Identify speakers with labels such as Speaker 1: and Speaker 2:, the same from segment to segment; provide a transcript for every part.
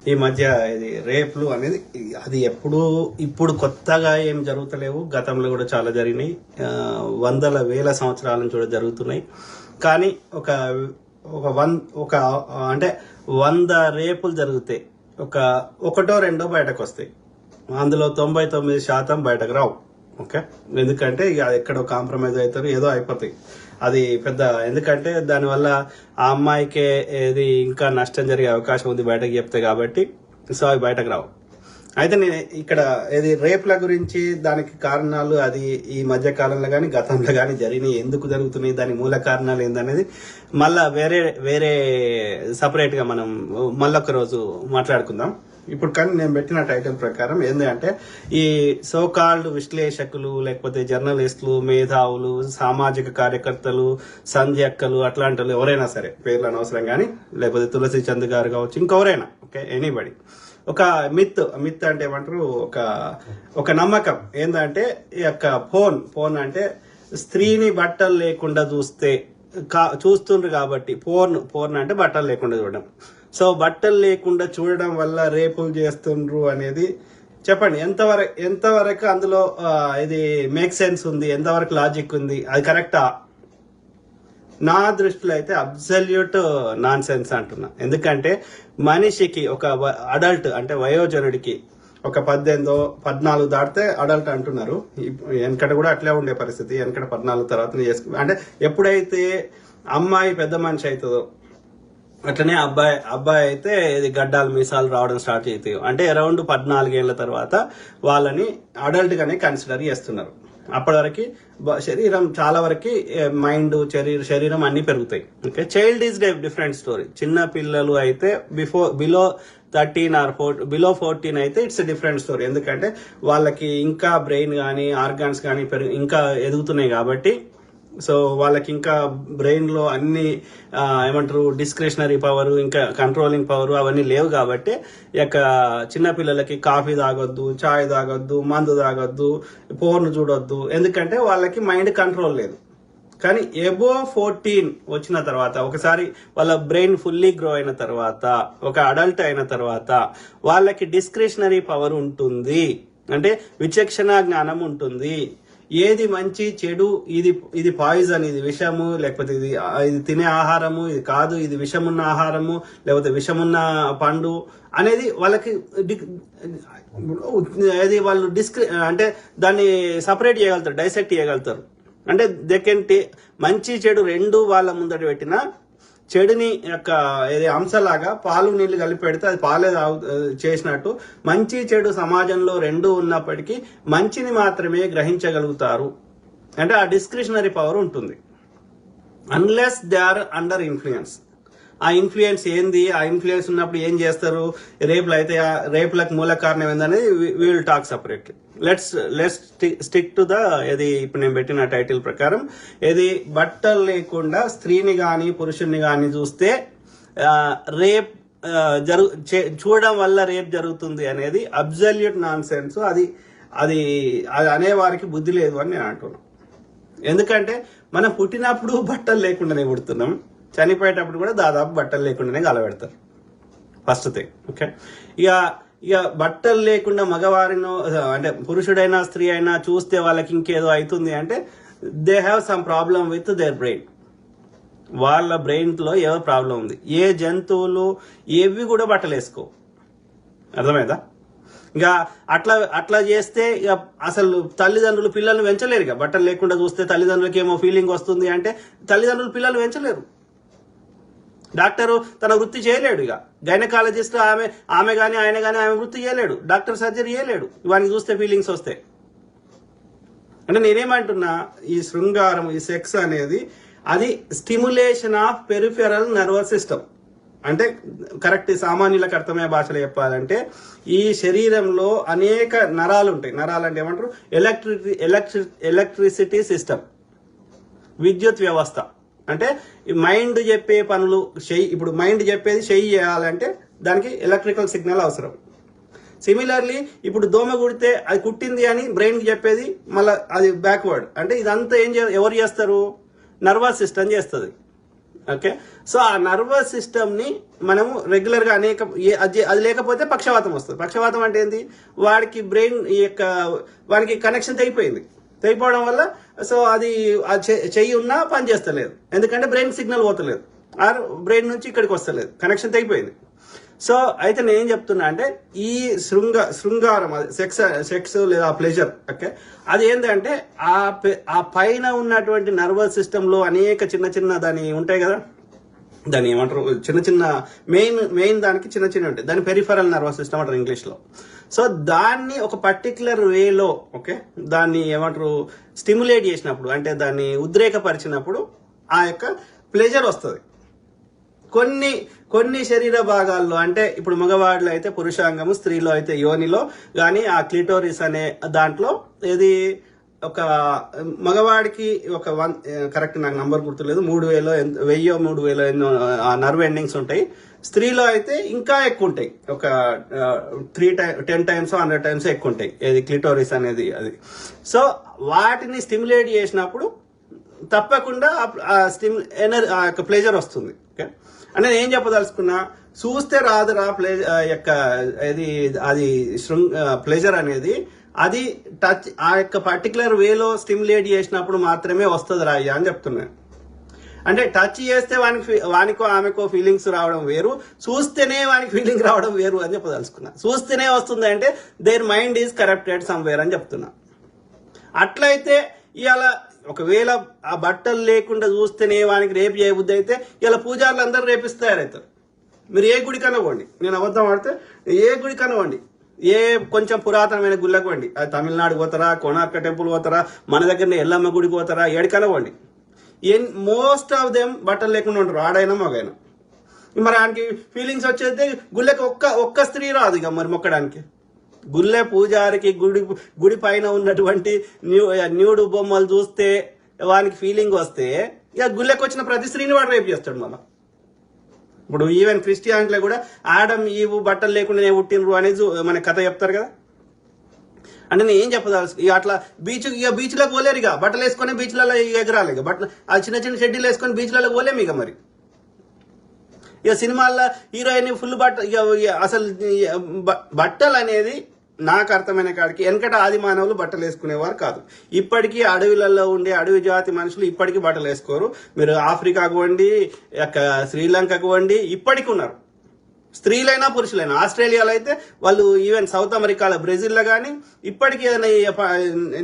Speaker 1: ఈ మధ్య ఇది రేపులు అనేది అది ఇప్పుడు కొత్తగా ఏం జరుగుతలేవు. గతంలో కూడా చాలా జరిగినాయి. వందల వేల సంవత్సరాల నుంచి కూడా జరుగుతున్నాయి. కానీ ఒక ఒక ఒక అంటే 100 రేపులు జరుగుతాయి, ఒకటో రెండో బయటకు వస్తాయి. అందులో 99% బయటకు రావు. ఓకే, ఎందుకంటే ఇక ఎక్కడో కాంప్రమైజ్ అవుతారు, ఏదో అయిపోతాయి. అది పెద్ద, ఎందుకంటే దానివల్ల ఆ అమ్మాయికే ఏది ఇంకా నష్టం జరిగే అవకాశం ఉంది బయటకు చెప్తే, కాబట్టి సో అవి బయటకు రావు. అయితే నేను ఇక్కడ ఏది రేపుల గురించి, దానికి కారణాలు, అది ఈ మధ్య కాలంలో కానీ గతంలో కానీ జరిగినాయి, ఎందుకు జరుగుతున్నాయి, దాని మూల కారణాలు ఏందనేది మళ్ళా వేరే సపరేట్గా మనం మళ్ళొక రోజు మాట్లాడుకుందాం. ఇప్పుడు కానీ నేను పెట్టిన టైటిల్ ప్రకారం ఏంటంటే, ఈ సోకాల్డ్ విశ్లేషకులు, లేకపోతే జర్నలిస్టులు, మేధావులు, సామాజిక కార్యకర్తలు, సంధ్యక్కలు, అట్లాంటి వాళ్ళు ఎవరైనా సరే, పేర్లు అనవసరం కానీ, లేకపోతే తులసి చంద్ గారు కావచ్చు, ఇంకెవరైనా, ఓకే, ఎనీబడి, ఒక మిత్ అంటే ఏమంటారు, ఒక నమ్మకం ఏంటంటే, ఈ యొక్క ఫోన్ అంటే స్త్రీని బట్టలు లేకుండా చూస్తుండ్రు కాబట్టి, పోర్న్ అంటే బట్టలు లేకుండా చూడడం. సో బట్టలు లేకుండా చూడడం వల్ల రేపులు చేస్తుండ్రు అనేది చెప్పండి, ఎంతవరకు అందులో ఇది మేక్ సెన్స్ ఉంది, ఎంతవరకు లాజిక్ ఉంది, అది కరెక్టా? నా దృష్టిలో అయితే అబ్సల్యూట్ నాన్ సెన్స్ అంటున్నా. ఎందుకంటే మనిషికి, ఒక అడల్ట్ అంటే వయోజనుడికి, ఒక 18, 14 దాటితే అడల్ట్ అంటున్నారు. వెనకట కూడా అట్లే ఉండే పరిస్థితి. వెనకట 14 తర్వాత అంటే ఎప్పుడైతే అమ్మాయి పెద్ద మనిషి అవుతుందో, అట్లనే అబ్బాయి అయితే ఇది గడ్డాలు మీసాలు రావడం స్టార్ట్ అవుతాయి. అంటే అరౌండ్ 14 ఏళ్ల తర్వాత వాళ్ళని అడల్ట్ గానే కన్సిడర్ చేస్తున్నారు. అప్పటి వరకు శరీరం చాలా వరకు, మైండ్, శరీరం అన్ని పెరుగుతాయి. Okay, child is different story. చిన్న పిల్లలు అయితే బిలో 13 ఆర్ బిలో 14 అయితే ఇట్స్ డిఫరెంట్ స్టోరీ. ఎందుకంటే వాళ్ళకి ఇంకా బ్రెయిన్ కానీ ఆర్గాన్స్ కానీ ఇంకా ఎదుగుతున్నాయి కాబట్టి, సో వాళ్ళకి ఇంకా బ్రెయిన్ లో అన్ని ఏమంటారు, డిస్క్రిషనరీ పవర్, ఇంకా కంట్రోలింగ్ పవర్ అవన్నీ లేవు. కాబట్టి ఇక చిన్నపిల్లలకి కాఫీ తాగొద్దు, చాయ్ తాగొద్దు, మందు తాగొద్దు, పోర్ను చూడొద్దు, ఎందుకంటే వాళ్ళకి మైండ్ కంట్రోల్ లేదు. కానీ ఎబో 14 వచ్చిన తర్వాత, ఒకసారి వాళ్ళ బ్రెయిన్ ఫుల్లీ గ్రో అయిన తర్వాత, ఒక అడల్ట్ అయిన తర్వాత వాళ్ళకి డిస్క్రిషనరీ పవర్ ఉంటుంది. అంటే విచక్షణ జ్ఞానం ఉంటుంది. ఏది మంచి చెడు, ఇది పాయిజన్, ఇది విషము, లేకపోతే ఇది తినే ఆహారము, ఇది కాదు, ఇది విషమున్న ఆహారము, లేకపోతే విషమున్న పండు అనేది వాళ్ళకి అది వాళ్ళు అంటే దాన్ని సపరేట్ చేయగలుగుతారు, డైసెక్ట్ చేయగలుగుతారు. అంటే దే కెన్ మంచి చెడు రెండు వాళ్ళ ముందట పెట్టిన చెడుని యొక్క ఏది అంశలాగా పాలు నీళ్లు కలిపి పెడితే అది పాలే చేసినట్టు, మంచి చెడు సమాజంలో రెండు ఉన్నప్పటికీ మంచిని మాత్రమే గ్రహించగలుగుతారు. అంటే ఆ డిస్క్రిషనరీ పవర్ ఉంటుంది. Unless they are under influence. ఆ ఇన్ఫ్లుయెన్స్ ఏంది, ఆ ఇన్ఫ్లుయెన్స్ ఉన్నప్పుడు ఏం చేస్తారు, రేపులు అయితే రేపులకు మూల కారణం ఏందనేది we will talk separately. Let's stick to ఇది ఇప్పుడు నేను పెట్టిన టైటిల్ ప్రకారం. ఇది బట్టలు లేకుండా స్త్రీని గాని పురుషుని గాని చూస్తే రేప్ చూడడం వల్ల రేప్ జరుగుతుంది అనేది అబ్సల్యూట్ నాన్ సెన్స్. అది అనేవారికి బుద్ధి లేదు అని నేను అంటున్నాను. ఎందుకంటే మనం పుట్టినప్పుడు బట్టలు లేకుండానే పుడుతున్నాం, చనిపోయేటప్పుడు కూడా దాదాపు బట్టలు లేకుండానే గలబెడతారు, ఫస్ట్ థింగ్. ఓకే, ఇక బట్టలు లేకుండా మగవారినో అంటే పురుషుడైనా స్త్రీ అయినా చూస్తే వాళ్ళకి ఇంకేదో అవుతుంది అంటే they have some problem with their brain. వాళ్ళ బ్రెయిన్లో ఏదో ప్రాబ్లం ఉంది. ఏ జంతువులు ఏవి కూడా బట్టలు వేసుకో, అర్థమైందా? ఇక అట్లా చేస్తే ఇక అసలు తల్లిదండ్రులు పిల్లల్ని పెంచలేరు. ఇక బట్టలు లేకుండా చూస్తే తల్లిదండ్రులకి ఏమో ఫీలింగ్ వస్తుంది అంటే తల్లిదండ్రులు పిల్లలు పెంచలేరు. డాక్టరు తన వృత్తి చేయలేడు. ఇక గైనకాలజిస్ట్ ఆమె కానీ ఆయన కానీ ఆమె వృత్తి చేయలేడు. డాక్టర్ సర్జరీ చేయలేడు ఇవన్నీ చూస్తే ఫీలింగ్స్ వస్తాయి. అంటే నేనేమంటున్నా, ఈ శృంగారం, ఈ సెక్స్ అనేది అది stimulation of peripheral nervous system. అంటే కరెక్ట్ సామాన్యులకు అర్థమయ్యే భాషలో చెప్పాలంటే, ఈ శరీరంలో అనేక నరాలు ఉంటాయి. నరాలు అంటే ఏమంటారు, ఎలక్ట్రిసిటీ సిస్టమ్, విద్యుత్ వ్యవస్థ. అంటే మైండ్ చెప్పే పనులు ఇప్పుడు మైండ్ చెప్పేది చేయాలంటే దానికి ఎలక్ట్రికల్ సిగ్నల్ అవసరం. సిమిలర్లీ ఇప్పుడు దోమ కుడితే అది కుట్టింది అని బ్రెయిన్కి చెప్పేది మళ్ళీ అది బ్యాక్వర్డ్. అంటే ఇదంతా ఎవరు చేస్తారు, నర్వస్ సిస్టమ్ చేస్తుంది. ఓకే. సో ఆ నర్వస్ సిస్టమ్ ని మనము రెగ్యులర్ గా అది లేకపోతే పక్షవాతం వస్తుంది. పక్షవాతం అంటే ఏంది, వాడికి బ్రెయిన్ వాడికి కనెక్షన్ తెగిపోవడం వల్ల సో అది చెయ్యి ఉన్నా పని చేస్తలేదు, ఎందుకంటే బ్రెయిన్ సిగ్నల్ పోతలేదు, ఆర్ బ్రెయిన్ నుంచి ఇక్కడికి వస్తలేదు, కనెక్షన్ తెగిపోయింది. సో అయితే నేను ఏం చెప్తున్నా అంటే ఈ శృంగారం సెక్స్ లేదా ప్లెజర్, ఓకే, అది ఏంటంటే ఆ పైన ఉన్నటువంటి నర్వస్ సిస్టమ్ లో అనేక చిన్న దాని ఉంటాయి కదా, దాన్ని ఏమంటారు, చిన్న మెయిన్ దానికి చిన్న ఉంటాయి, దాని పెరిఫరల్ నర్వస్ సిస్టమ్ అంటారు ఇంగ్లీష్ లో. సో దాన్ని ఒక పర్టికులర్ వేలో, ఓకే, దాన్ని ఏమంటారు స్టిమ్యులేట్ చేసినప్పుడు, అంటే దాన్ని ఉద్రేకపరిచినప్పుడు ఆ యొక్క ప్లెజర్ వస్తుంది. కొన్ని శరీర భాగాల్లో, అంటే ఇప్పుడు మగవాడిలో అయితే పురుషాంగము, స్త్రీలో అయితే యోనిలో కానీ ఆ క్లిటోరిస్ అనే దాంట్లో ఇది ఒక మగవాడికి ఒక కరెక్ట్ నాకు నంబర్ గుర్తులేదు, 1000 ఎన్నో నర్వ్ ఎండింగ్స్ ఉంటాయి. స్త్రీలో అయితే ఇంకా ఎక్కువ ఉంటాయి, ఒక 10 times 100 times ఎక్కువ ఉంటాయి ఇది క్లిటోరిస్ అనేది అది. సో వాటిని స్టిమ్యులేట్ చేసినప్పుడు తప్పకుండా ఆ యొక్క ప్లెజర్ వస్తుంది. ఓకే, అంటే నేను ఏం చెప్పదలుచుకున్నా, చూస్తే రాదురా ప్లెజర్ అనేది, అది టచ్ ఆ యొక్క పర్టికులర్ వేలో స్టిమ్యులేట్ చేసినప్పుడు మాత్రమే వస్తుంది రాయ్యా అని చెప్తున్నాను. అంటే టచ్ చేస్తే వానికో ఆమెకో ఫీలింగ్స్ రావడం వేరు, చూస్తేనే వానికి ఫీలింగ్ రావడం వేరు అని చెప్పదలుచుకున్నా. చూస్తేనే వస్తుంది అంటే their mind is corrupted somewhere అని చెప్తున్నా. అట్లయితే ఇవాళ ఒకవేళ ఆ బట్టలు లేకుండా చూస్తేనే వానికి రేపు చేయబుద్ధి అయితే ఇలా పూజారులు అందరూ రేపిస్తారైతారు. మీరు ఏ గుడి కనవ్వండి, నేను అబద్ధం ఆడితే ఏ గుడి కనవ్వండి, ఏ కొంచెం పురాతనమైన గుళ్ళకు వండి, అది తమిళనాడు పోతారా, కోణార్క టెంపుల్ పోతారా, మన దగ్గర ఎల్లమ్మ గుడికి పోతారా, ఏడికనవ్వండి, మోస్ట్ ఆఫ్ దెమ్ బట్టలు లేకుండా ఉంటారు, ఆడైనా మగైనా. మరి ఆయనకి ఫీలింగ్స్ వచ్చేది గుళ్ళకి ఒక్క స్త్రీ రాదు ఇక మరి మొక్కడానికి. గుళ్ళె పూజారికి గుడి పైన ఉన్నటువంటి న్యూడు బొమ్మలు చూస్తే వానికి ఫీలింగ్ వస్తే ఇక గుళ్ళకి వచ్చిన ప్రతి స్త్రీని వాడు రేపు చేస్తాడు. మళ్ళీ ఇప్పుడు ఈవెన్ క్రిస్టియానిటీలో కూడా ఆడమ్ ఈవు బట్టలు లేకుండా పుట్టినరు అనేది మన కథ చెప్తారు కదా. అంటే నేను ఏం చెప్పదలుసు, ఇక అట్లా బీచ్లోకి పోలేరు, ఇక బట్టలు వేసుకొని బీచ్లలో ఎగరాలి, ఇక బట్టలు ఆ చిన్న షెడ్యూల్ వేసుకొని బీచ్లలో పోలేము ఇక. మరి ఇక సినిమాల్లో హీరోయిన్ ఫుల్ అసలు బట్టలు అనేది నాకు అర్థమైన కాడికి వెనకట ఆది మానవులు బట్టలు వేసుకునేవారు కాదు. ఇప్పటికీ అడవిలలో ఉండే అడవి జాతి మనుషులు ఇప్పటికీ బట్టలు వేసుకోరు. మీరు ఆఫ్రికాకు వండి, శ్రీలంకకు వండి ఇప్పటికీ ఉన్నారు, స్త్రీలైనా పురుషులైనా. ఆస్ట్రేలియాలో అయితే వాళ్ళు, ఈవెన్ సౌత్ అమెరికాలో బ్రెజిల్లో కానీ ఇప్పటికీ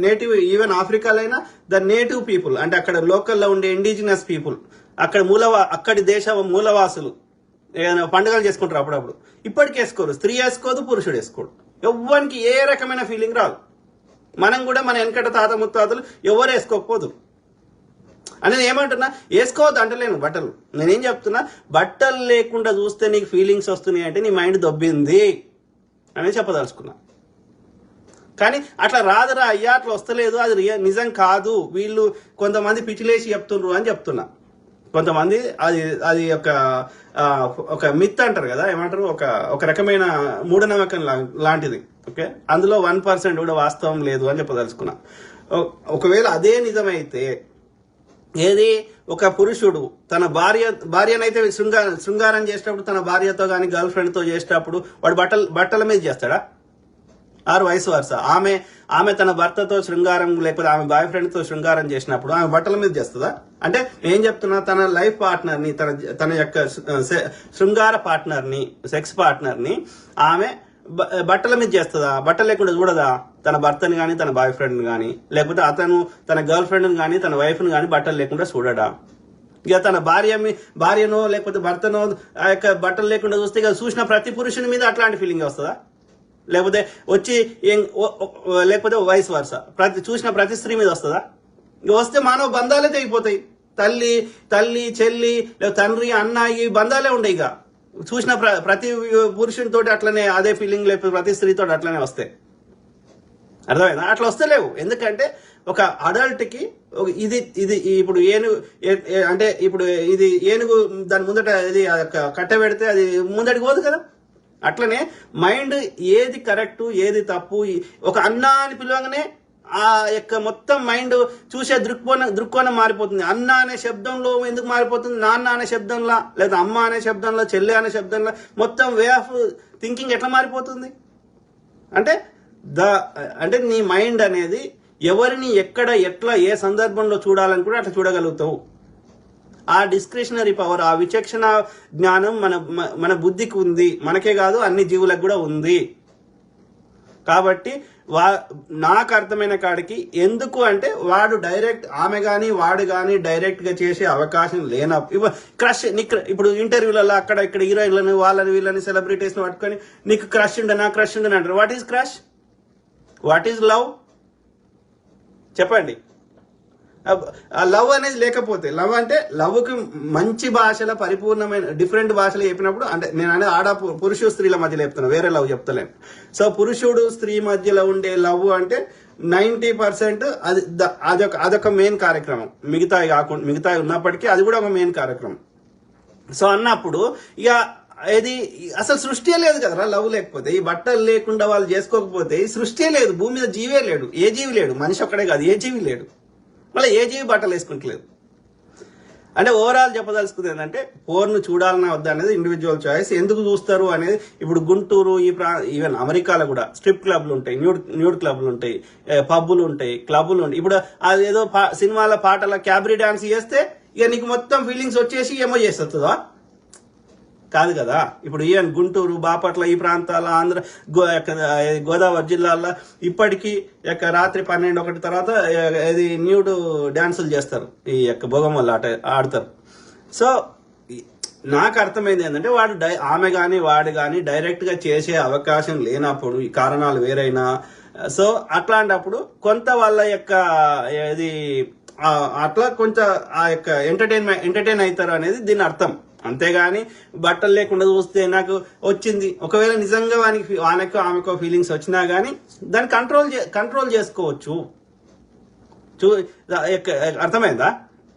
Speaker 1: నేటివ్, ఈవెన్ ఆఫ్రికాలో అయినా ద నేటివ్ పీపుల్, అంటే అక్కడ లోకల్లో ఉండే ఇండిజినస్ పీపుల్, అక్కడి దేశ మూలవాసులు ఏదైనా పండుగలు చేసుకుంటారు అప్పుడప్పుడు, ఇప్పటికి వేసుకోరు. స్త్రీ వేసుకోదు, పురుషుడు వేసుకోడు, ఎవ్వరికి ఏ రకమైన ఫీలింగ్ రాదు. మనం కూడా మన వెనకట తాత ముత్తాతలు ఎవరు వేసుకోకపోదు. అనేది ఏమంటున్నా, వేసుకోవద్దు అంటలేను బట్టలు. నేనేం చెప్తున్నా, బట్టలు లేకుండా చూస్తే నీకు ఫీలింగ్స్ వస్తున్నాయి అంటే నీ మైండ్ దొబ్బింది అనేది చెప్పదలుచుకున్నా. కానీ అట్లా రాదురా అయ్యా, అట్లా వస్తలేదు, అది నిజం కాదు, వీళ్ళు కొంతమంది పిచ్చిలేసి చెప్తుండ్రు అని చెప్తున్నా. కొంతమంది అది ఒక మిత్ అంటారు కదా, ఏమంటారు, ఒక రకమైన మూఢనమ్మకం లాంటిది. ఓకే, అందులో 1% కూడా వాస్తవం లేదు అని చెప్పదలుచుకున్నా. ఒకవేళ అదే నిజమైతే, ఏది ఒక పురుషుడు తన భార్యనైతే శృంగారం చేసేటప్పుడు తన భార్యతో కానీ గర్ల్ ఫ్రెండ్తో చేసేటప్పుడు వాడు బట్టల మీద చేస్తాడా? ఆరు వయసు వరుస ఆమె తన భర్తతో శృంగారం లేకపోతే ఆమె బాయ్ ఫ్రెండ్ తో శృంగారం చేసినప్పుడు ఆమె బట్టల మీద చేస్తుందా? అంటే నేను చెప్తున్నా, తన లైఫ్ పార్ట్నర్ ని, తన యొక్క శృంగార పార్ట్నర్ ని, సెక్స్ పార్ట్నర్ ని ఆమె బట్టల మీద చేస్తుందా? బట్టలు లేకుండా చూడదా? తన భర్తని కానీ, తన బాయ్ ఫ్రెండ్ కానీ, లేకపోతే అతను తన గర్ల్ ఫ్రెండ్ కానీ, తన వైఫ్ ని కానీ బట్టలు లేకుండా చూడడా? ఇక తన భార్యనో లేకపోతే భర్తనో ఆ యొక్క బట్టలు లేకుండా చూస్తే ఇక చూసిన ప్రతి పురుషుని మీద అట్లాంటి ఫీలింగ్ వస్తుందా? లేకపోతే వయసు వరుస చూసిన ప్రతి స్త్రీ మీద వస్తుందా? ఇక వస్తే మానవ బంధాలే తెగిపోతాయి. తల్లి చెల్లి, తండ్రి, అన్న, ఈ బంధాలే ఉండవు. ఇక చూసిన ప్రతి పురుషునితో అట్లనే అదే ఫీలింగ్, లేకపోతే ప్రతి స్త్రీతో అట్లనే వస్తాయి. అర్థమైందా? అట్లా వస్తలేవు. ఎందుకంటే ఒక అడల్ట్ కి ఇది ఇప్పుడు అంటే ఇప్పుడు ఇది ఏనుగు దాని ముందట ఇది కట్ట పెడితే అది ముందడికి పోదు కదా. అట్లనే మైండ్ ఏది కరెక్ట్ ఏది తప్పు, ఒక అన్న అని పిలవగానే ఆ యొక్క మొత్తం మైండ్ చూసే దృక్కోణం మారిపోతుంది. అన్న అనే శబ్దంలో ఎందుకు మారిపోతుంది, నాన్న అనే శబ్దంలో లేదా అమ్మ అనే శబ్దంలో, చెల్లె అనే శబ్దంలో మొత్తం వే ఆఫ్ థింకింగ్ ఎట్లా మారిపోతుంది అంటే అంటే నీ మైండ్ అనేది ఎవరిని ఎక్కడ ఎట్లా ఏ సందర్భంలో చూడాలని కూడా అట్లా చూడగలుగుతావు. ఆ డిస్క్రిషనరీ పవర్, ఆ విచక్షణ జ్ఞానం మన బుద్ధికి ఉంది. మనకే కాదు అన్ని జీవులకు కూడా ఉంది. కాబట్టి నాకు అర్థమైన కాడికి ఎందుకు అంటే వాడు డైరెక్ట్ ఆమె కానీ వాడు కానీ డైరెక్ట్గా చేసే అవకాశం లేనప్పుడు క్రష్ ఇప్పుడు ఇంటర్వ్యూలలో అక్కడ ఇక్కడ హీరోయిన్లను వాళ్ళని వీళ్ళని సెలబ్రిటీస్ని పట్టుకొని నీకు క్రష్ ఉండనా క్రష్ ఉండని అంటారు. What is crush, what is love చెప్పండి. లవ్ అనేది లేకపోతే, లవ్ అంటే లవ్కి మంచి భాషల పరిపూర్ణమైన డిఫరెంట్ భాషలు చెప్పినప్పుడు అంటే నేను అనేది పురుషు స్త్రీల మధ్యలో చెప్తున్నాను, వేరే లవ్ చెప్తలేను. సో పురుషుడు స్త్రీ మధ్యలో ఉండే లవ్ అంటే 90% అదొక మెయిన్ కార్యక్రమం. మిగతాయి ఉన్నప్పటికీ అది కూడా ఒక మెయిన్ కార్యక్రమం. సో అన్నప్పుడు ఇక ఇది అసలు సృష్టి లేదు కదరా లవ్ లేకపోతే. ఈ బట్టలు లేకుండా వాళ్ళు చేసుకోకపోతే ఈ సృష్టి లేదు, భూమి మీద జీవే లేడు, ఏ జీవి లేడు, మనిషి ఒక్కడే కాదు ఏ జీవి లేడు, మళ్ళీ ఏ జీవి బట్టలు వేసుకుంటలేదు. అంటే ఓవరాల్ చెప్పదలుచుకుంది ఏంటంటే పోర్ను చూడాలన్నా వద్దా అనేది ఇండివిజువల్ చాయిస్. ఎందుకు చూస్తారు అనేది ఇప్పుడు గుంటూరు ఈవెన్ అమెరికాలో కూడా స్ట్రిప్ క్లబ్లు ఉంటాయి, న్యూడ్ క్లబ్లు ఉంటాయి, పబ్బులు ఉంటాయి, క్లబ్లు ఉంటాయి. ఇప్పుడు అదేదో సినిమాల పాటల క్యాబరీ డాన్స్ చేస్తే ఇక నీకు మొత్తం ఫీలింగ్స్ వచ్చేసి ఏమో చేస్తుందా, కాదు కదా. ఇప్పుడు ఈవెన్ గుంటూరు, బాపట్ల ఈ ప్రాంతాల ఆంధ్ర గోదావరి జిల్లాల్లో ఇప్పటికీ రాత్రి 12-1 తర్వాత ఇది న్యూడ్ డ్యాన్సులు చేస్తారు, ఈ యొక్క భోగమల్ల ఆడతారు. సో నాకు అర్థమైంది ఏంటంటే ఆమె కానీ వాడు కానీ డైరెక్ట్గా చేసే అవకాశం లేనప్పుడు, ఈ కారణాలు వేరైనా, సో అట్లాంటప్పుడు కొంత వాళ్ళ యొక్క ఇది అట్లా కొంత ఆ యొక్క ఎంటర్టైన్ అవుతారు అనేది దీని అర్థం. అంతేగాని బట్టలు లేకుండా చూస్తే నాకు వచ్చింది, ఒకవేళ నిజంగా వానికి ఆమెకో ఫీలింగ్స్ వచ్చినా కానీ దాన్ని కంట్రోల్ చేసుకోవచ్చు. అర్థమైందా?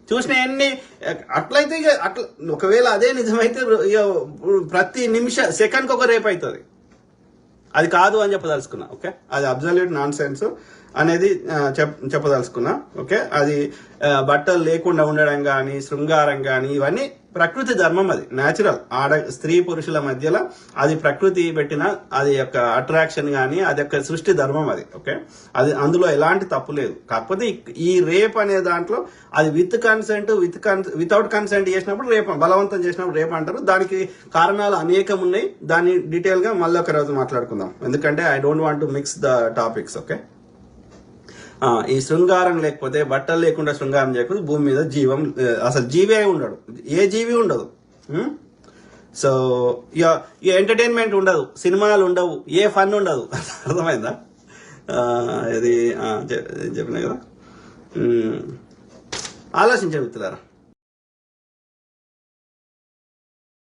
Speaker 1: చూసిన ఎన్ని అట్లయితే ఇక అట్లా ఒకవేళ అదే నిజమైతే ప్రతి సెకండ్కి ఒక రేపు అవుతుంది. అది కాదు అని చెప్పదలుచుకున్నా. ఓకే, అది అబ్జల్యూట్ నాన్ సెన్స్ అనేది చెప్పదలుచుకున్నా. ఓకే, అది బట్టలు లేకుండా ఉండడం కానీ శృంగారం కానీ ఇవన్నీ ప్రకృతి ధర్మం, అది న్యాచురల్. స్త్రీ పురుషుల మధ్యలో అది ప్రకృతి పెట్టిన అది యొక్క అట్రాక్షన్ కానీ అది యొక్క సృష్టి ధర్మం అది. ఓకే, అది అందులో ఎలాంటి తప్పు లేదు. కాకపోతే ఈ రేప్ అనే దాంట్లో అది వితౌట్ కన్సెంట్ చేసినప్పుడు రేప్, బలవంతం చేసినప్పుడు రేప్ అంటారు. దానికి కారణాలు అనేకం ఉన్నాయి. దాన్ని డీటెయిల్ గా మళ్ళీ ఒక రోజు మాట్లాడుకుందాం, ఎందుకంటే I don't want to mix the topics. Okay, ఈ శృంగారం లేకపోతే, బట్టలు లేకుండా శృంగారం చేయకపోతే భూమి మీద అసలు జీవే ఉండడు, ఏ జీవి ఉండదు. సో ఇక ఎంటర్టైన్మెంట్ ఉండదు, సినిమాలు ఉండవు, ఏ ఫన్ ఉండదు. అర్థమైందా? ఇది చెప్పినా కదా, ఆలోచించే మిత్రులారా.